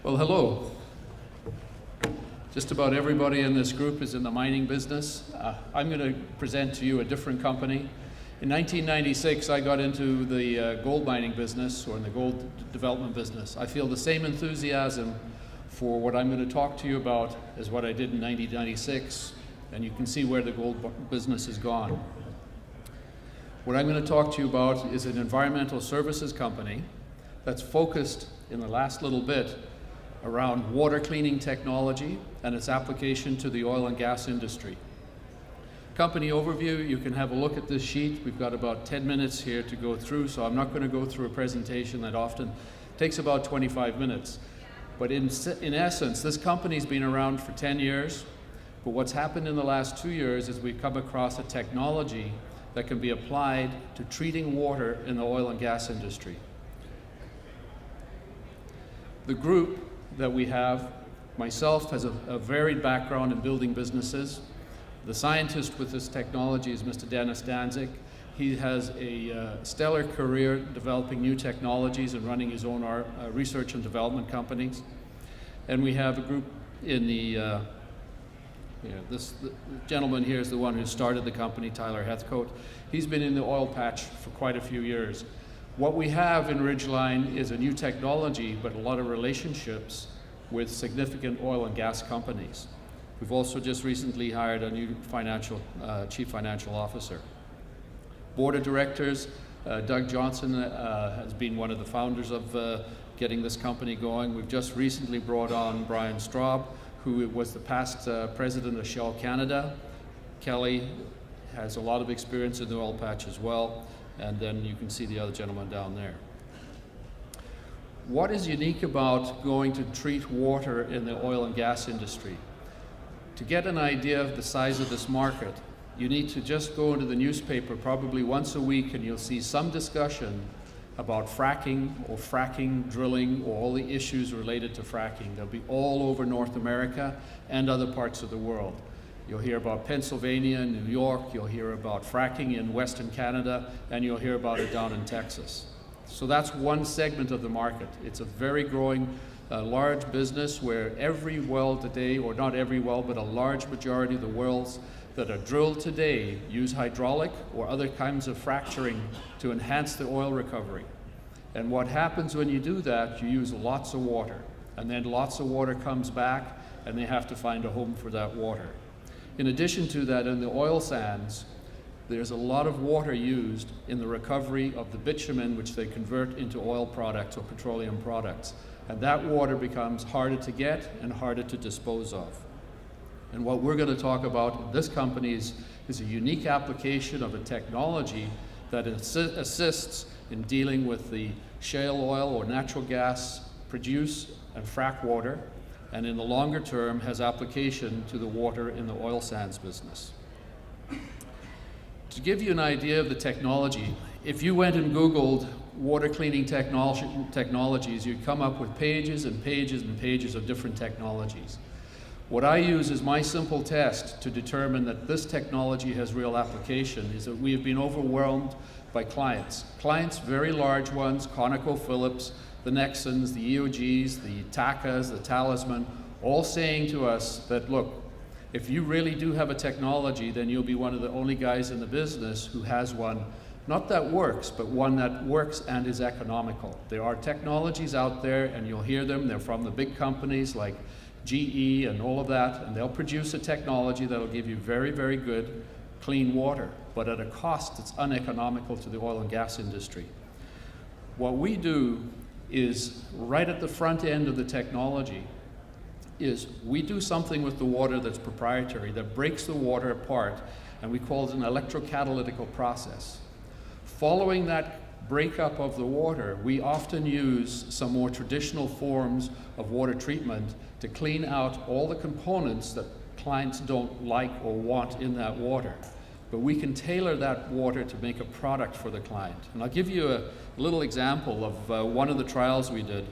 Well, hello. Just about everybody in this group is in the mining business. I'm going to present to you a different company. In 1996, I got into the gold mining business, or in the gold development business. I feel the same enthusiasm for what I'm going to talk to you about as what I did in 1996, and you can see where the gold business has gone. What I'm going to talk to you about is an environmental services company that's focused in the last little bit around water cleaning technology and its application to the oil and gas industry. Company overview, you can have a look at this sheet. We've got about 10 minutes here to go through, so I'm not going to go through a presentation that often takes about 25 minutes. But in essence, this company's been around for 10 years, but what's happened in the last 2 years is we've come across a technology that can be applied to treating water in the oil and gas industry. The group that we have, myself, has a varied background in building businesses. The scientist with this technology is Mr. Dennis Danzig. He has a stellar career developing new technologies and running his own research and development companies. And we have a group in the the gentleman here is the one who started the company, Tyler Heathcote. He's been in the oil patch for quite a few years. What we have in Ridgeline is a new technology, but a lot of relationships with significant oil and gas companies. We've also just recently hired a new chief financial officer. Board of directors, Doug Johnson has been one of the founders of getting this company going. We've just recently brought on Brian Straub, who was the past president of Shell Canada. Kelly has a lot of experience in the oil patch as well. And then you can see the other gentleman down there. What is unique about going to treat water in the oil and gas industry? To get an idea of the size of this market, you need to just go into the newspaper probably once a week and you'll see some discussion about fracking or fracking drilling or all the issues related to fracking. They'll be all over North America and other parts of the world. You'll hear about Pennsylvania, New York, you'll hear about fracking in Western Canada, and you'll hear about it down in Texas. So that's one segment of the market. It's a very growing, large business where every well today, or not every well, but a large majority of the wells that are drilled today use hydraulic or other kinds of fracturing to enhance the oil recovery. And what happens when you do that, you use lots of water. And then lots of water comes back, and they have to find a home for that water. In addition to that, in the oil sands, there's a lot of water used in the recovery of the bitumen, which they convert into oil products or petroleum products. And that water becomes harder to get and harder to dispose of. And what we're going to talk about in this company is a unique application of a technology that assists in dealing with the shale oil or natural gas produce and frack water, and in the longer term has application to the water in the oil sands business. To give you an idea of the technology, if you went and Googled water cleaning technologies, you'd come up with pages and pages and pages of different technologies. What I use as my simple test to determine that this technology has real application is that we have been overwhelmed by clients. Clients, very large ones, ConocoPhillips, the Nexans, the EOGs, the TACAs, the Talisman, all saying to us that, look, if you really do have a technology, then you'll be one of the only guys in the business who has one, not that works, but one that works and is economical. There are technologies out there, and you'll hear them. They're from the big companies like GE and all of that, and they'll produce a technology that'll give you very, very good, clean water, but at a cost that's uneconomical to the oil and gas industry. What we do is right at the front end of the technology is we do something with the water that's proprietary, that breaks the water apart, and we call it an electrocatalytical process. Following that breakup of the water, we often use some more traditional forms of water treatment to clean out all the components that clients don't like or want in that water. But we can tailor that water to make a product for the client. And I'll give you a little example of one of the trials we did.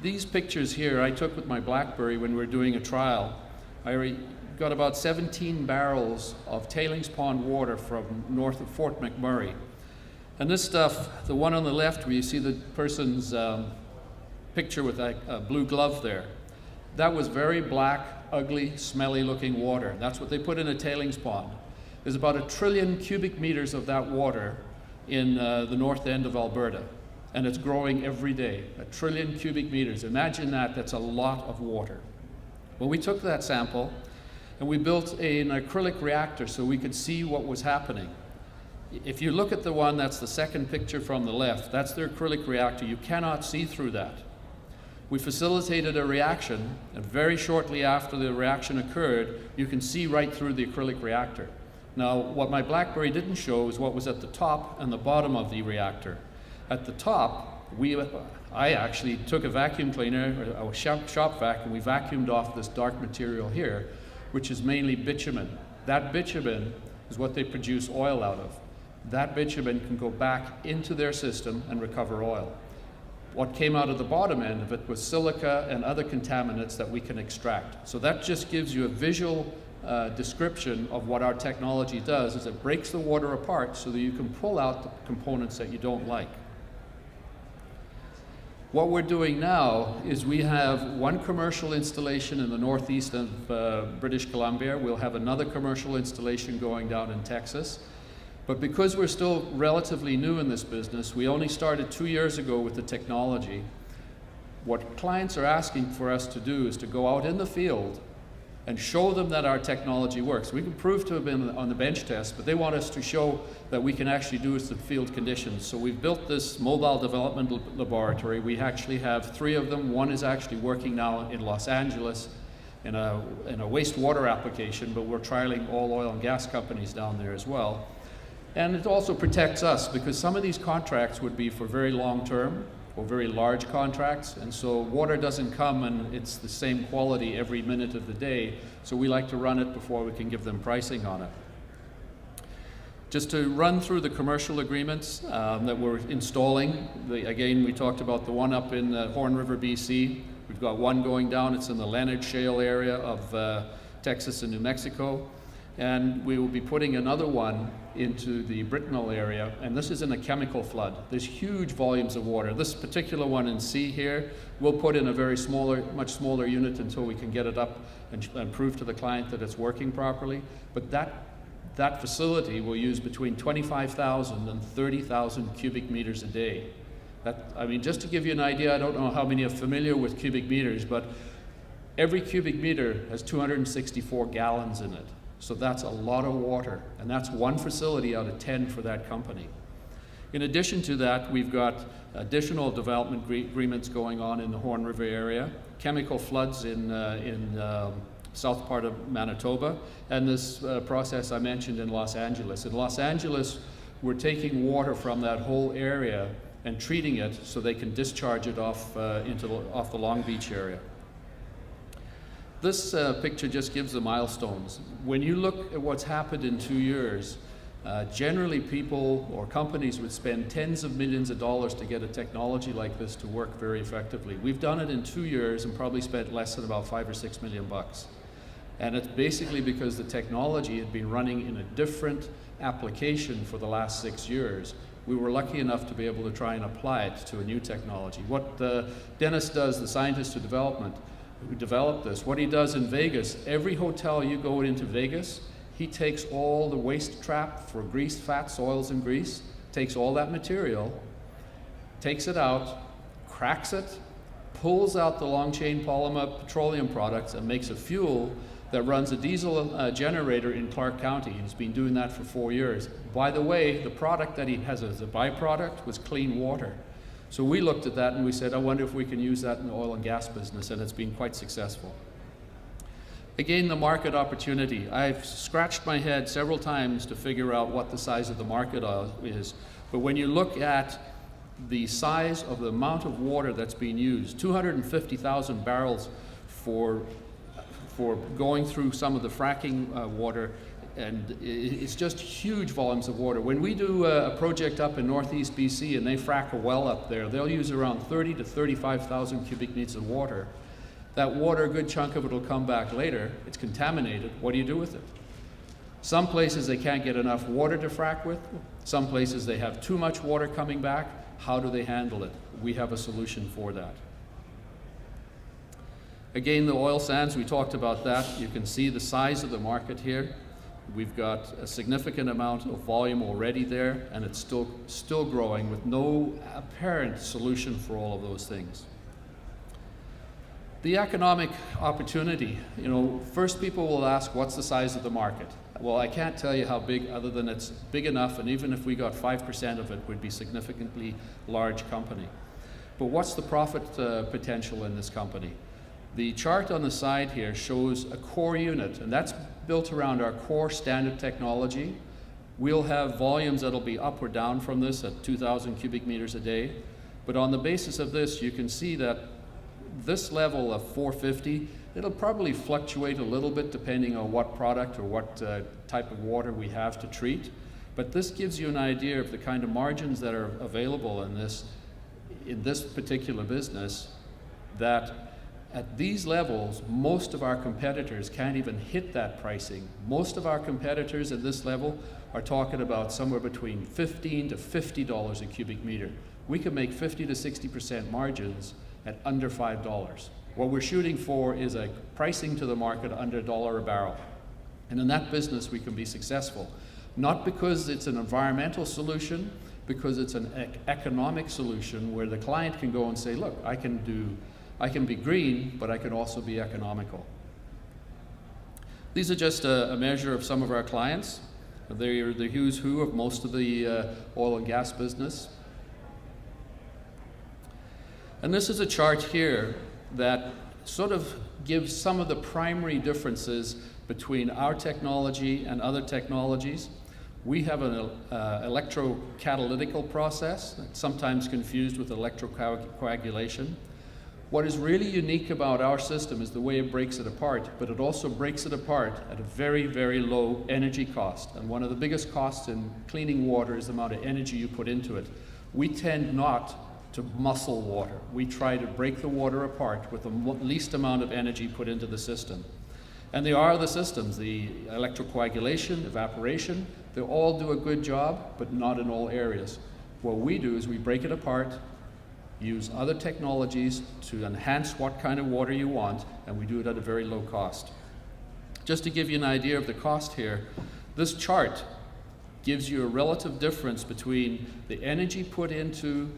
These pictures here I took with my BlackBerry when we were doing a trial. I got about 17 barrels of tailings pond water from north of Fort McMurray. And this stuff, the one on the left where you see the person's picture with a blue glove there. That was very black, ugly, smelly looking water. That's what they put in a tailings pond. There's about 1 trillion cubic meters of that water in the north end of Alberta, and it's growing every day. 1 trillion cubic meters. Imagine that, that's a lot of water. Well, we took that sample and we built an acrylic reactor so we could see what was happening. If you look at the one, that's the second picture from the left, that's their acrylic reactor. You cannot see through that. We facilitated a reaction, and very shortly after the reaction occurred, you can see right through the acrylic reactor. Now, what my BlackBerry didn't show is what was at the top and the bottom of the reactor. At the top, I actually took a vacuum cleaner, a shop vac, and we vacuumed off this dark material here, which is mainly bitumen. That bitumen is what they produce oil out of. That bitumen can go back into their system and recover oil. What came out of the bottom end of it was silica and other contaminants that we can extract. So that just gives you a visual description of what our technology does, is it breaks the water apart so that you can pull out the components that you don't like. What we're doing now is we have one commercial installation in the northeast of British Columbia. We'll have another commercial installation going down in Texas. But because we're still relatively new in this business, we only started 2 years ago with the technology. What clients are asking for us to do is to go out in the field and show them that our technology works. We can prove to them on the bench test, but they want us to show that we can actually do it in field conditions. So we've built this mobile development laboratory. We actually have 3 of them. One is actually working now in Los Angeles in a wastewater application, but we're trialing all oil and gas companies down there as well. And it also protects us, because some of these contracts would be for very long term or very large contracts, and so water doesn't come and it's the same quality every minute of the day, so we like to run it before we can give them pricing on it. Just to run through the commercial agreements that we're installing, again, we talked about the one up in Horn River, BC. We've got one going down, it's in the Leonard Shale area of Texas and New Mexico. And we will be putting another one into the Britnell area, and this is in a chemical flood. There's huge volumes of water. This particular one in C here, we'll put in a very much smaller unit until we can get it up and prove to the client that it's working properly. But that facility will use between 25,000 and 30,000 cubic meters a day. I mean, just to give you an idea, I don't know how many are familiar with cubic meters, but every cubic meter has 264 gallons in it. So that's a lot of water, and that's one facility out of 10 for that company. In addition to that, we've got additional development agreements going on in the Horn River area, chemical floods in south part of Manitoba, and this process I mentioned in Los Angeles. In Los Angeles, we're taking water from that whole area and treating it so they can discharge it off the Long Beach area. This picture just gives the milestones. When you look at what's happened in 2 years, generally people or companies would spend tens of millions of dollars to get a technology like this to work very effectively. We've done it in 2 years and probably spent less than about $5 or $6 million bucks. And it's basically because the technology had been running in a different application for the last 6 years. We were lucky enough to be able to try and apply it to a new technology. What Dennis does, the scientist who developed this, what he does in Vegas, every hotel you go into Vegas, he takes all the waste trap for grease, fats, oils, and grease, takes all that material, takes it out, cracks it, pulls out the long chain polymer petroleum products, and makes a fuel that runs a diesel generator in Clark County. He's been doing that for 4 years. By the way, the product that he has as a byproduct was clean water. So we looked at that and we said, I wonder if we can use that in the oil and gas business, and it's been quite successful. Again, the market opportunity. I've scratched my head several times to figure out what the size of the market is, but when you look at the size of the amount of water that's being used, 250,000 barrels for going through some of the fracking water, and it's just huge volumes of water. When we do a project up in northeast BC and they frack a well up there, they'll use around 30 to 35,000 cubic meters of water. That water, a good chunk of it will come back later. It's contaminated. What do you do with it? Some places they can't get enough water to frack with. Some places they have too much water coming back. How do they handle it? We have a solution for that. Again, the oil sands, we talked about that. You can see the size of the market here. We've got a significant amount of volume already there, and it's still growing with no apparent solution for all of those things. The economic opportunity, first people will ask, what's the size of the market? Well, I can't tell you how big, other than it's big enough, and even if we got 5% of it, would be significantly large company. But what's the profit potential in this company? The chart on the side here shows a core unit, and that's built around our core standard technology. We'll have volumes that'll be up or down from this at 2,000 cubic meters a day. But on the basis of this, you can see that this level of 450, it'll probably fluctuate a little bit depending on what product or what type of water we have to treat. But this gives you an idea of the kind of margins that are available in this particular business, that at these levels, most of our competitors can't even hit that pricing. Most of our competitors at this level are talking about somewhere between $15 to $50 a cubic meter. We can make 50 to 60% margins at under $5. What we're shooting for is a pricing to the market under $1 a barrel. And in that business, we can be successful. Not because it's an environmental solution, because it's an economic solution where the client can go and say, look, I can be green, but I can also be economical. These are just a measure of some of our clients. They're the who's who of most of the oil and gas business. And this is a chart here that sort of gives some of the primary differences between our technology and other technologies. We have an electrocatalytical process, sometimes confused with electrocoagulation. What is really unique about our system is the way it breaks it apart, but it also breaks it apart at a very, very low energy cost. And one of the biggest costs in cleaning water is the amount of energy you put into it. We tend not to muscle water. We try to break the water apart with the least amount of energy put into the system. And there are the systems, the electrocoagulation, evaporation, they all do a good job, but not in all areas. What we do is we break it apart, use other technologies to enhance what kind of water you want, and we do it at a very low cost. Just to give you an idea of the cost here, this chart gives you a relative difference between the energy put into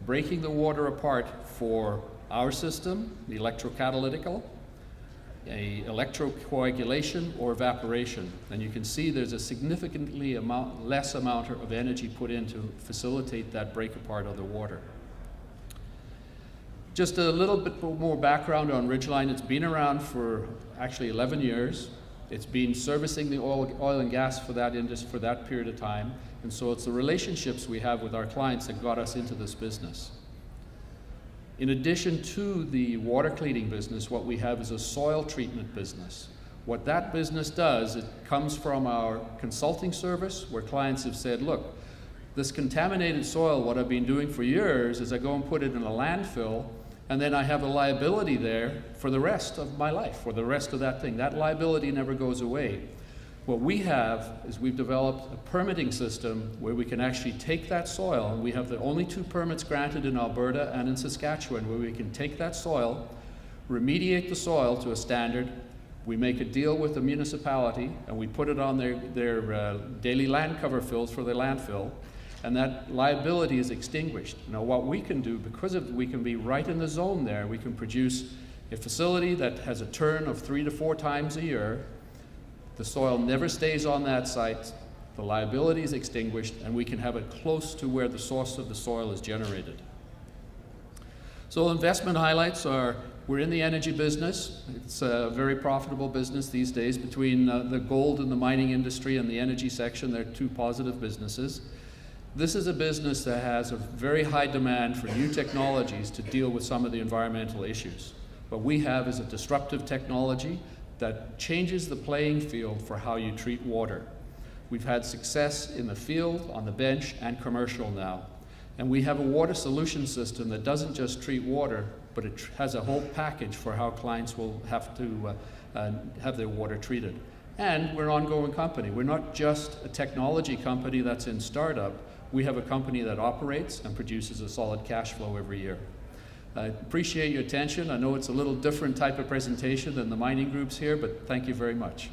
breaking the water apart for our system, the electrocatalytical, a electrocoagulation, or evaporation. And you can see there's a significantly less amount of energy put in to facilitate that break apart of the water. Just a little bit more background on Ridgeline. It's been around for actually 11 years. It's been servicing the oil and gas for that industry for that period of time. And so it's the relationships we have with our clients that got us into this business. In addition to the water cleaning business, what we have is a soil treatment business. What that business does, it comes from our consulting service, where clients have said, look, this contaminated soil, what I've been doing for years is I go and put it in a landfill, and then I have a liability there for the rest of my life, for the rest of that thing. That liability never goes away. What we have is we've developed a permitting system where we can actually take that soil, and we have the only 2 permits granted in Alberta and in Saskatchewan, where we can take that soil, remediate the soil to a standard, we make a deal with the municipality, and we put it on their daily land cover fills for the landfill, and that liability is extinguished. Now what we can do, because we can be right in the zone there, we can produce a facility that has a turn of 3 to 4 times a year. The soil never stays on that site, the liability is extinguished, and we can have it close to where the source of the soil is generated. So investment highlights are, we're in the energy business. It's a very profitable business these days. Between the gold and the mining industry and the energy section, they're 2 positive businesses. This is a business that has a very high demand for new technologies to deal with some of the environmental issues. What we have is a disruptive technology that changes the playing field for how you treat water. We've had success in the field, on the bench, and commercial now. And we have a water solution system that doesn't just treat water, but it has a whole package for how clients will have to have their water treated. And we're an ongoing company. We're not just a technology company that's in startup. We have a company that operates and produces a solid cash flow every year. I appreciate your attention. I know it's a little different type of presentation than the mining groups here, but thank you very much.